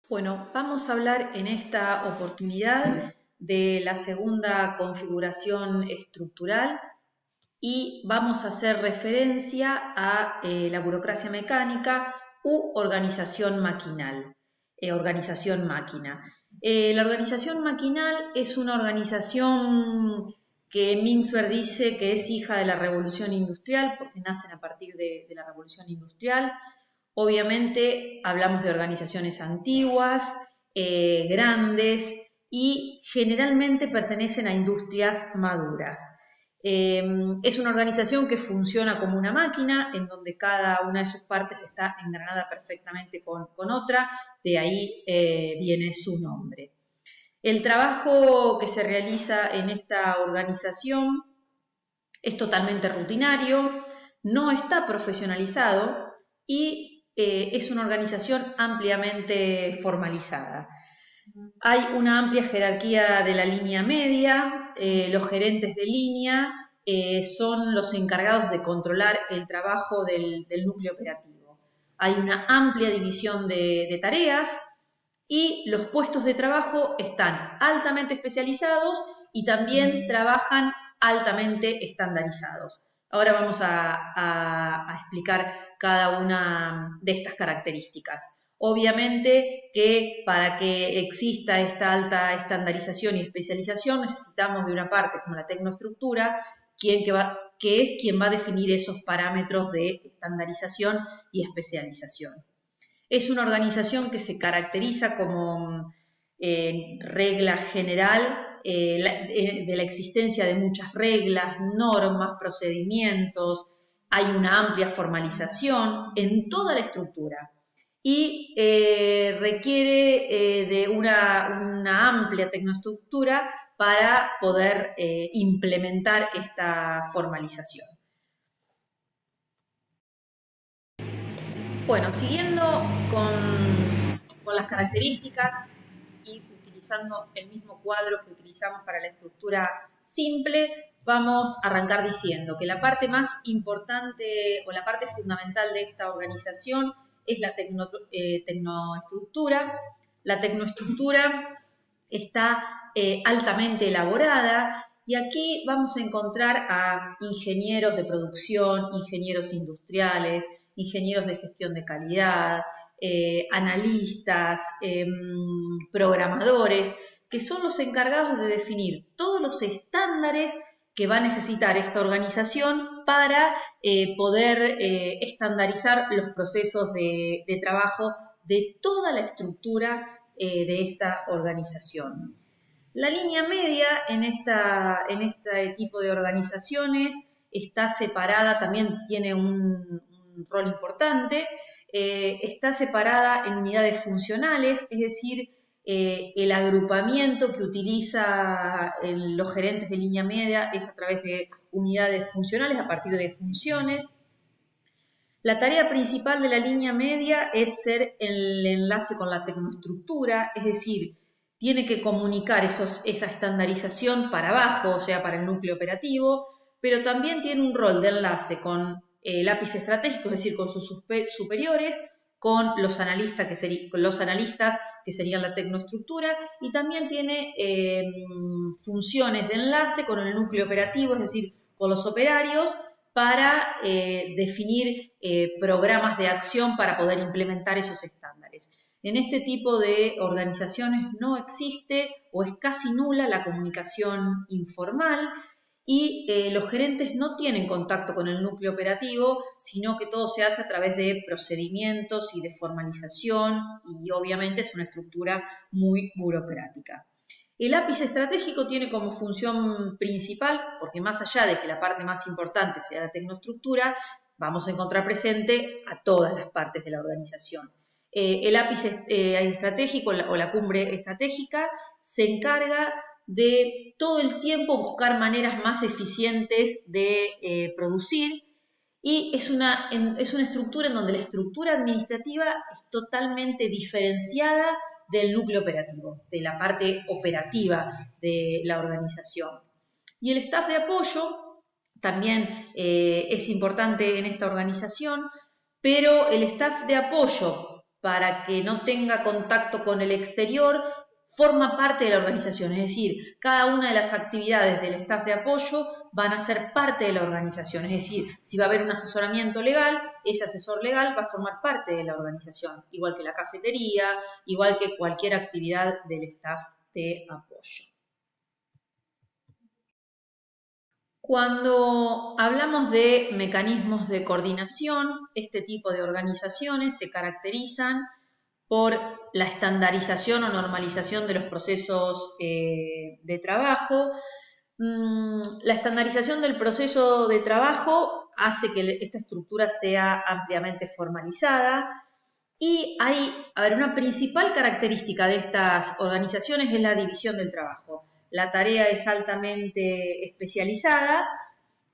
Bueno, vamos a hablar en esta oportunidad de la segunda configuración estructural y vamos a hacer referencia a la burocracia mecánica u organización maquinal, organización máquina. La organización maquinal es una organización que Mintzberg dice que es hija de la revolución industrial porque nacen a partir de la revolución industrial. Obviamente hablamos de organizaciones antiguas, grandes y generalmente pertenecen a industrias maduras. Es una organización que funciona como una máquina en donde cada una de sus partes está engranada perfectamente con otra, de ahí viene su nombre. El trabajo que se realiza en esta organización es totalmente rutinario, no está profesionalizado y es una organización ampliamente formalizada. Hay una amplia jerarquía de la línea media, los gerentes de línea son los encargados de controlar el trabajo del núcleo operativo. Hay una amplia división de tareas y los puestos de trabajo están altamente especializados y también trabajan altamente estandarizados. Ahora vamos a explicar cada una de estas características. Obviamente que para que exista esta alta estandarización y especialización necesitamos de una parte como la tecnoestructura, que es quien va a definir esos parámetros de estandarización y especialización. Es una organización que se caracteriza como regla general de la existencia de muchas reglas, normas, procedimientos, hay una amplia formalización en toda la estructura y requiere de una amplia tecnoestructura para poder implementar esta formalización. Bueno, siguiendo con las características y utilizando el mismo cuadro que utilizamos para la estructura simple, vamos a arrancar diciendo que la parte más importante o la parte fundamental de esta organización es la tecnoestructura. La tecnoestructura está altamente elaborada y aquí vamos a encontrar a ingenieros de producción, ingenieros industriales, ingenieros de gestión de calidad, analistas, programadores, que son los encargados de definir todos los estándares que va a necesitar esta organización para poder estandarizar los procesos de trabajo de toda la estructura de esta organización. La línea media en este tipo de organizaciones está separada, también tiene un rol importante, está separada en unidades funcionales, es decir, el agrupamiento que utiliza los gerentes de línea media es a través de unidades funcionales, a partir de funciones. La tarea principal de la línea media es ser el enlace con la tecnoestructura, es decir, tiene que comunicar esa estandarización para abajo, o sea, para el núcleo operativo, pero también tiene un rol de enlace con el ápice estratégico, es decir, con sus superiores, con los analistas que serían la tecnoestructura, y también tiene funciones de enlace con el núcleo operativo, es decir, con los operarios, para definir programas de acción para poder implementar esos estándares. En este tipo de organizaciones no existe o es casi nula la comunicación informal y los gerentes no tienen contacto con el núcleo operativo, sino que todo se hace a través de procedimientos y de formalización y obviamente es una estructura muy burocrática. El ápice estratégico tiene como función principal, porque más allá de que la parte más importante sea la tecnoestructura, vamos a encontrar presente a todas las partes de la organización. El ápice estratégico o la cumbre estratégica se encarga de todo el tiempo buscar maneras más eficientes de producir y es una estructura en donde la estructura administrativa es totalmente diferenciada del núcleo operativo, de la parte operativa de la organización. Y el staff de apoyo también es importante en esta organización, pero el staff de apoyo para que no tenga contacto con el exterior, forma parte de la organización, es decir, cada una de las actividades del staff de apoyo van a ser parte de la organización, es decir, si va a haber un asesoramiento legal, ese asesor legal va a formar parte de la organización, igual que la cafetería, igual que cualquier actividad del staff de apoyo. Cuando hablamos de mecanismos de coordinación, este tipo de organizaciones se caracterizan por la estandarización o normalización de los procesos de trabajo. La estandarización del proceso de trabajo hace que esta estructura sea ampliamente formalizada y hay, una principal característica de estas organizaciones es la división del trabajo. La tarea es altamente especializada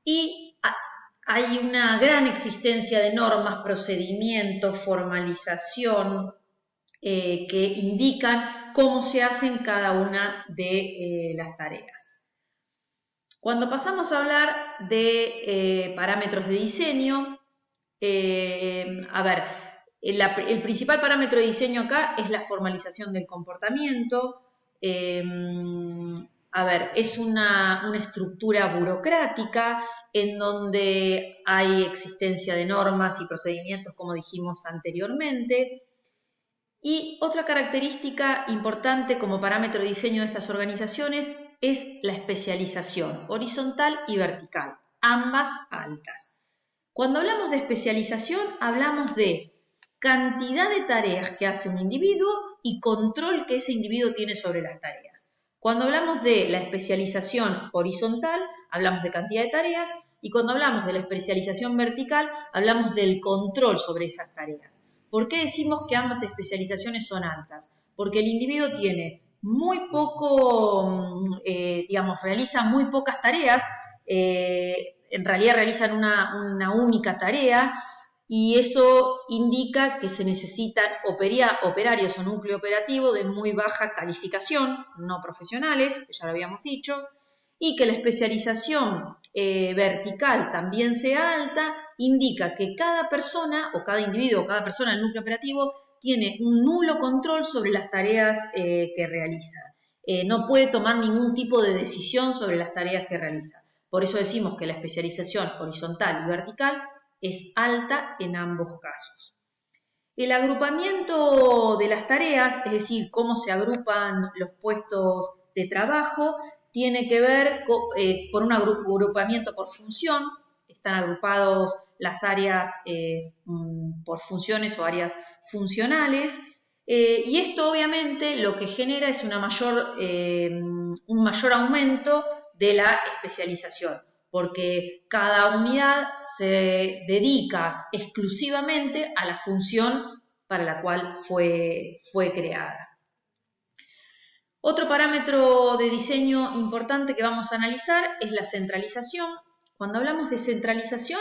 y hay una gran existencia de normas, procedimientos, formalización, que indican cómo se hacen cada una de las tareas. Cuando pasamos a hablar de parámetros de diseño, el principal parámetro de diseño acá es la formalización del comportamiento. Es una estructura burocrática en donde hay existencia de normas y procedimientos, como dijimos anteriormente. Y otra característica importante como parámetro de diseño de estas organizaciones es la especialización horizontal y vertical, ambas altas. Cuando hablamos de especialización, hablamos de cantidad de tareas que hace un individuo y control que ese individuo tiene sobre las tareas. Cuando hablamos de la especialización horizontal, hablamos de cantidad de tareas, y cuando hablamos de la especialización vertical, hablamos del control sobre esas tareas. ¿Por qué decimos que ambas especializaciones son altas? Porque el individuo tiene muy poco, realiza muy pocas tareas, en realidad realizan una única tarea, y eso indica que se necesitan operarios o núcleo operativo de muy baja calificación, no profesionales, que ya lo habíamos dicho, y que la especialización vertical también sea alta, indica que cada persona o cada individuo o cada persona del núcleo operativo tiene un nulo control sobre las tareas que realiza. No puede tomar ningún tipo de decisión sobre las tareas que realiza. Por eso decimos que la especialización horizontal y vertical es alta en ambos casos. El agrupamiento de las tareas, es decir, cómo se agrupan los puestos de trabajo, tiene que ver por un agrupamiento por función. Están agrupados las áreas por funciones o áreas funcionales, y esto obviamente lo que genera es un mayor aumento de la especialización, porque cada unidad se dedica exclusivamente a la función para la cual fue creada. Otro parámetro de diseño importante que vamos a analizar es la centralización. Cuando hablamos de centralización,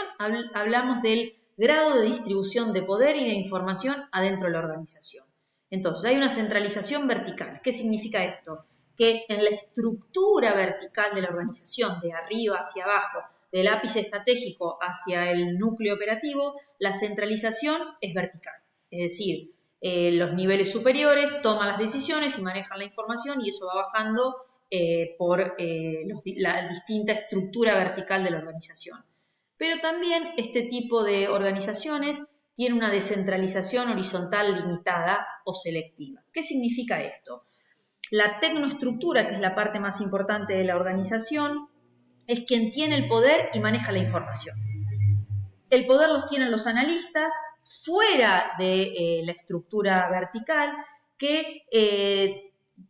hablamos del grado de distribución de poder y de información adentro de la organización. Entonces, hay una centralización vertical. ¿Qué significa esto? Que en la estructura vertical de la organización, de arriba hacia abajo, del ápice estratégico hacia el núcleo operativo, la centralización es vertical. Es decir, los niveles superiores toman las decisiones y manejan la información, y eso va bajando por la distinta estructura vertical de la organización. Pero también este tipo de organizaciones tiene una descentralización horizontal limitada o selectiva. ¿Qué significa esto? La tecnoestructura, que es la parte más importante de la organización, es quien tiene el poder y maneja la información. El poder los tienen los analistas fuera de la estructura vertical, que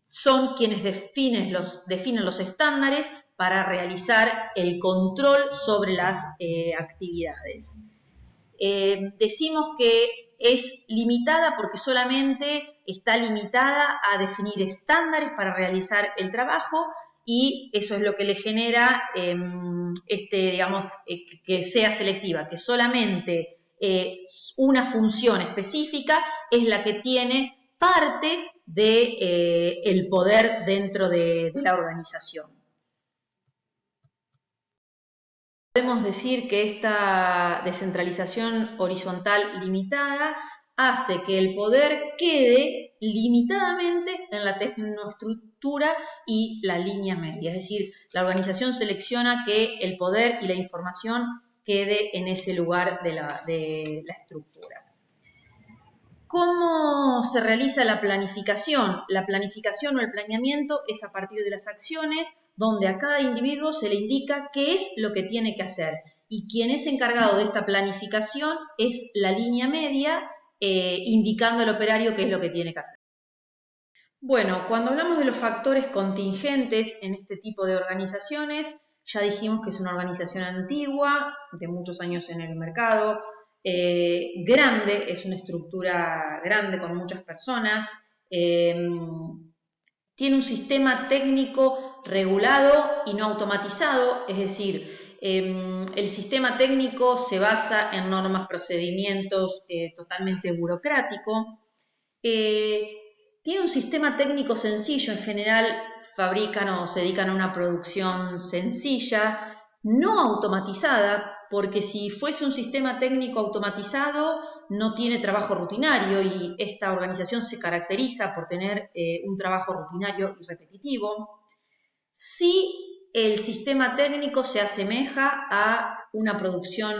son quienes definen los estándares para realizar el control sobre las actividades. Decimos que es limitada porque solamente está limitada a definir estándares para realizar el trabajo, y eso es lo que le genera que sea selectiva, que solamente una función específica es la que tiene parte del poder dentro de la organización. Podemos decir que esta descentralización horizontal limitada hace que el poder quede limitadamente en la tecnoestructura y la línea media. Es decir, la organización selecciona que el poder y la información quede en ese lugar de la estructura. ¿Cómo se realiza la planificación? La planificación o el planeamiento es a partir de las acciones, donde a cada individuo se le indica qué es lo que tiene que hacer. Y quien es encargado de esta planificación es la línea media, indicando al operario qué es lo que tiene que hacer. Bueno, cuando hablamos de los factores contingentes en este tipo de organizaciones, ya dijimos que es una organización antigua, de muchos años en el mercado, grande, es una estructura grande con muchas personas, tiene un sistema técnico regulado y no automatizado, es decir, el sistema técnico se basa en normas, procedimientos totalmente burocrático. Tiene un sistema técnico sencillo, en general fabrican o se dedican a una producción sencilla, no automatizada, porque si fuese un sistema técnico automatizado no tiene trabajo rutinario y esta organización se caracteriza por tener un trabajo rutinario y repetitivo. Sí, el sistema técnico se asemeja a una producción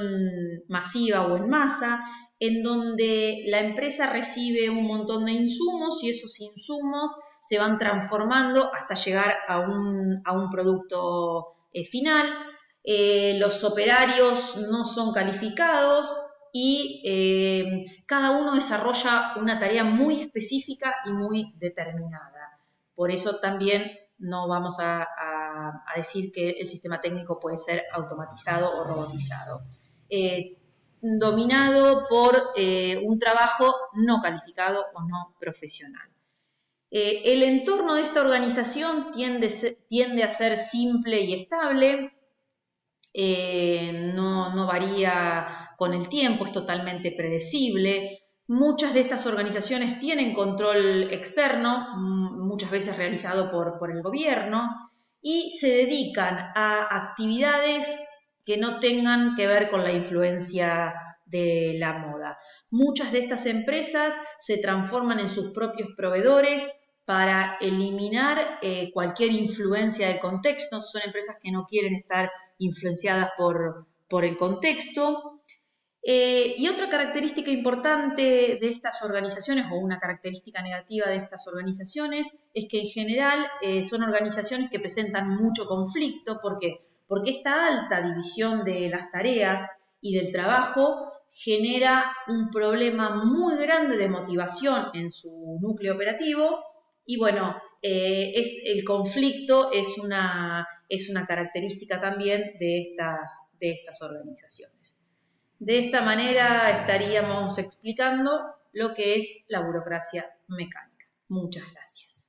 masiva o en masa, en donde la empresa recibe un montón de insumos y esos insumos se van transformando hasta llegar a un producto final. Los operarios no son calificados y cada uno desarrolla una tarea muy específica y muy determinada. Por eso también no vamos a decir que el sistema técnico puede ser automatizado o robotizado. Dominado por un trabajo no calificado o no profesional. El entorno de esta organización tiende a ser simple y estable, no varía con el tiempo, es totalmente predecible. Muchas de estas organizaciones tienen control externo, muchas veces realizado por el gobierno, y se dedican a actividades que no tengan que ver con la influencia de la moda. Muchas de estas empresas se transforman en sus propios proveedores para eliminar cualquier influencia del contexto. Son empresas que no quieren estar influenciadas por el contexto. Y otra característica importante de estas organizaciones, o una característica negativa de estas organizaciones, es que en general son organizaciones que presentan mucho conflicto. ¿Por qué? Porque esta alta división de las tareas y del trabajo genera un problema muy grande de motivación en su núcleo operativo y bueno, el conflicto es una característica también de estas organizaciones. De esta manera estaríamos explicando lo que es la burocracia mecánica. Muchas gracias.